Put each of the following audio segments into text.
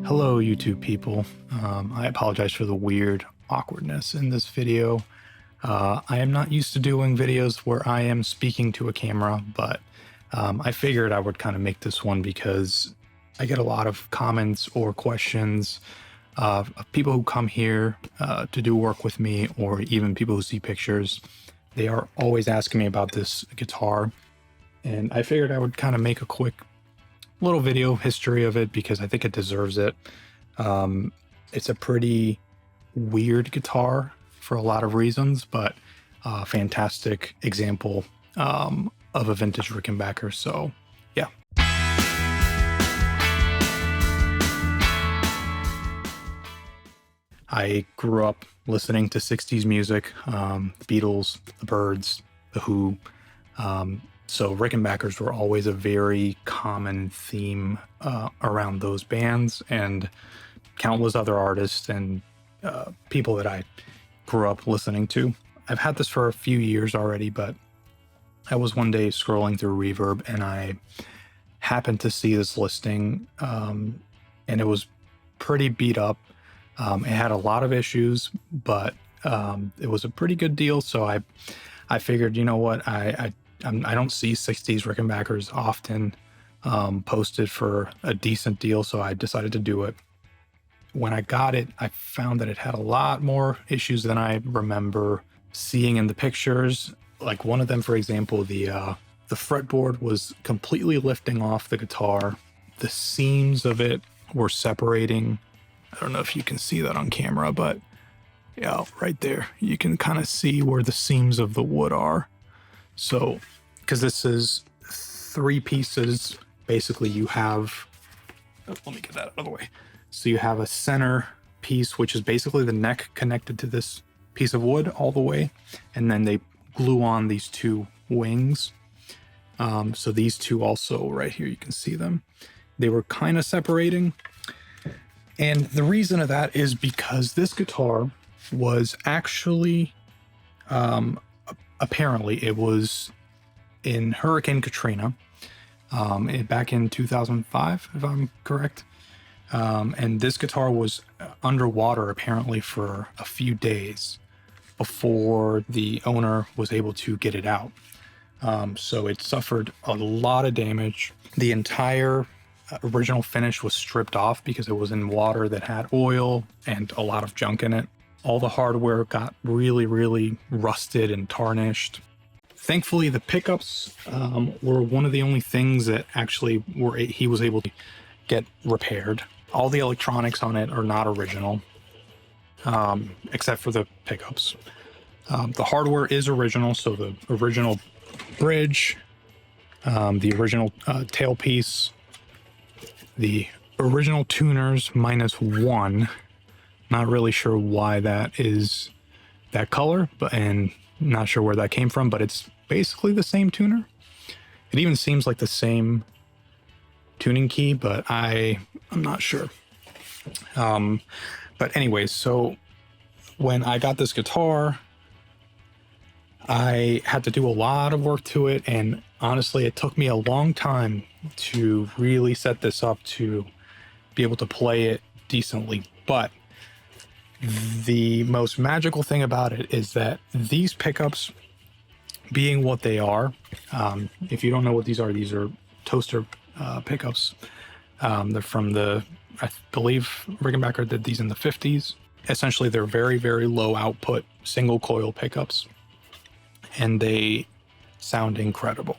Hello, YouTube people. I apologize for the weird awkwardness in this video. I am not used to doing videos where I am speaking to a camera, but I figured I would kind of make this one because I get a lot of comments or questions of people who come here to do work with me, or even people who see pictures. They are always asking me about this guitar, and I figured I would kind of make a quick little video history of it because I think it deserves it. It's a pretty weird guitar for a lot of reasons, but a fantastic example of a vintage Rickenbacker. So yeah. I grew up listening to 60s music, the Beatles, the Byrds, the Who. So Rickenbackers were always a very common theme around those bands, and countless other artists and people that I grew up listening to. I've had this for a few years already, but I was one day scrolling through Reverb and I happened to see this listing, and it was pretty beat up. It had a lot of issues, but it was a pretty good deal. So I figured, you know what, I don't see 60s Rickenbackers often posted for a decent deal, so I decided to do it. When I got it, I found that it had a lot more issues than I remember seeing in the pictures. Like one of them, for example, the fretboard was completely lifting off the guitar. The seams of it were separating. I don't know if you can see that on camera, but yeah, right there, you can kind of see where the seams of the wood are. So, because this is 3 pieces, basically you have, let me get that out of the way. So you have a center piece, which is basically the neck connected to this piece of wood all the way. And then they glue on these 2 wings. So these 2 also right here, you can see them. They were kind of separating. And the reason of that is because this guitar was actually, apparently it was in Hurricane Katrina, back in 2005, if I'm correct. And this guitar was underwater apparently for a few days before the owner was able to get it out. So it suffered a lot of damage. The entire original finish was stripped off because it was in water that had oil and a lot of junk in it. All the hardware got really, really rusted and tarnished. Thankfully, the pickups were one of the only things that actually he was able to get repaired. All the electronics on it are not original, except for the pickups. The hardware is original, so the original bridge, the original tailpiece, the original tuners -1. Not really sure why that is that color, and not sure where that came from, but it's basically the same tuner. It even seems like the same tuning key, but I'm not sure. But anyways, so when I got this guitar, I had to do a lot of work to it, and honestly, it took me a long time to really set this up to be able to play it decently. But the most magical thing about it is that these pickups, being what they are, if you don't know what these are toaster pickups. They're from I believe Rickenbacker did these in the 50s. Essentially, they're very, very low output single coil pickups, and they sound incredible.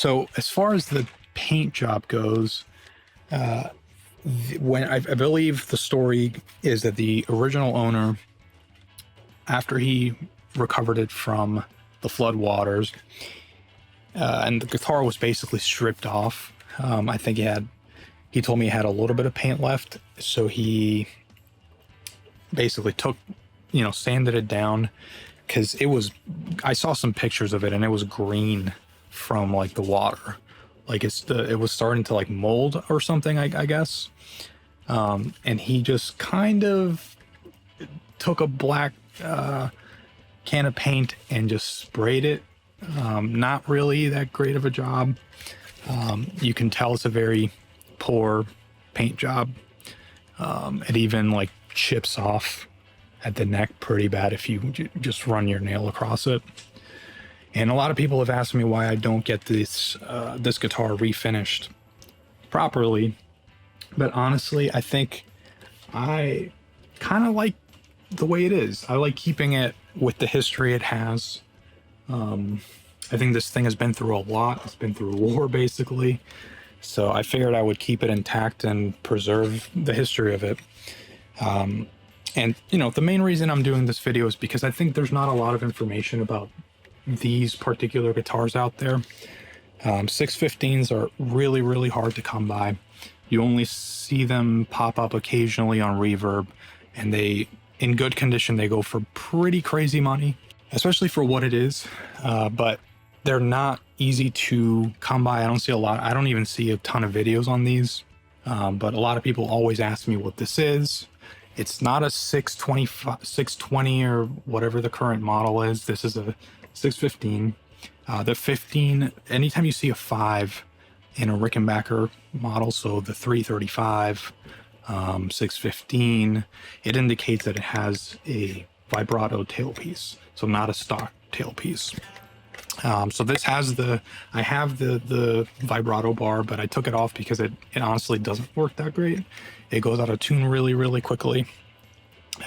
So as far as the paint job goes, when I believe the story is that the original owner, after he recovered it from the flood waters, and the guitar was basically stripped off. I think he told me he had a little bit of paint left, so he basically took, sanded it down, because I saw some pictures of it and it was green from like the water. Like it was starting to like mold or something, I guess. And he just kind of took a black can of paint and just sprayed it. Not really that great of a job. You can tell it's a very poor paint job. It even like chips off at the neck pretty bad if you just run your nail across it. And a lot of people have asked me why I don't get this guitar refinished properly. But honestly, I think I kind of like the way it is. I like keeping it with the history it has. I think this thing has been through a lot. It's been through war, basically. So I figured I would keep it intact and preserve the history of it. And, the main reason I'm doing this video is because I think there's not a lot of information about these particular guitars out there. 615s are really, really hard to come by. You only see them pop up occasionally on Reverb, and in good condition, they go for pretty crazy money, especially for what it is. But they're not easy to come by. I don't see a lot. I don't even see a ton of videos on these. But a lot of people always ask me what this is. It's not a 620 or whatever the current model is. This is a 615. The 15, anytime you see a 5 in a Rickenbacker model, so the 335, 615, it indicates that it has a vibrato tailpiece, so not a stock tailpiece. So this has I have the vibrato bar, but I took it off because it honestly doesn't work that great. It goes out of tune really, really quickly.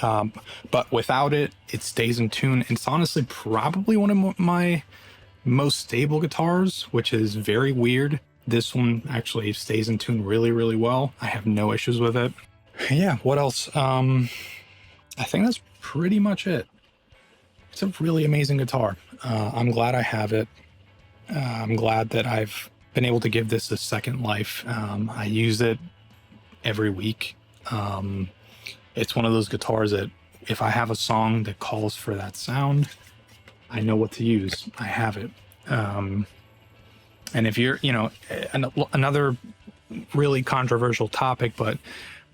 But without it, it stays in tune. It's honestly probably one of my most stable guitars, which is very weird. This one actually stays in tune really, really well. I have no issues with it. Yeah, what else? I think that's pretty much it. It's a really amazing guitar. I'm glad I have it. I'm glad that I've been able to give this a second life. I use it every week. It's one of those guitars that if I have a song that calls for that sound, I know what to use. I have it. And if you're, another really controversial topic, but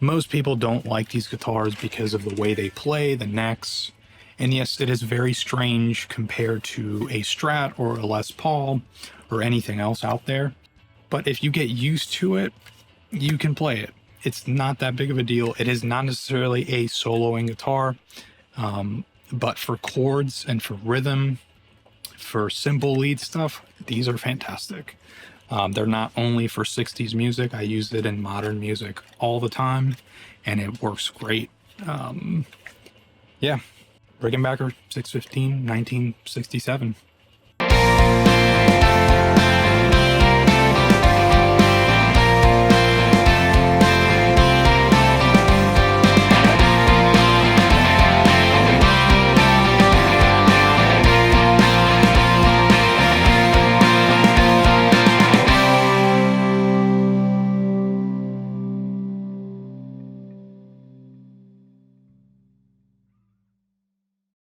most people don't like these guitars because of the way they play, the necks. And yes, it is very strange compared to a Strat or a Les Paul or anything else out there. But if you get used to it, you can play it. It's not that big of a deal. It is not necessarily a soloing guitar, but for chords and for rhythm, for simple lead stuff, these are fantastic. They're not only for 60s music. I use it in modern music all the time, and it works great. Yeah, Rickenbacker 615, 1967.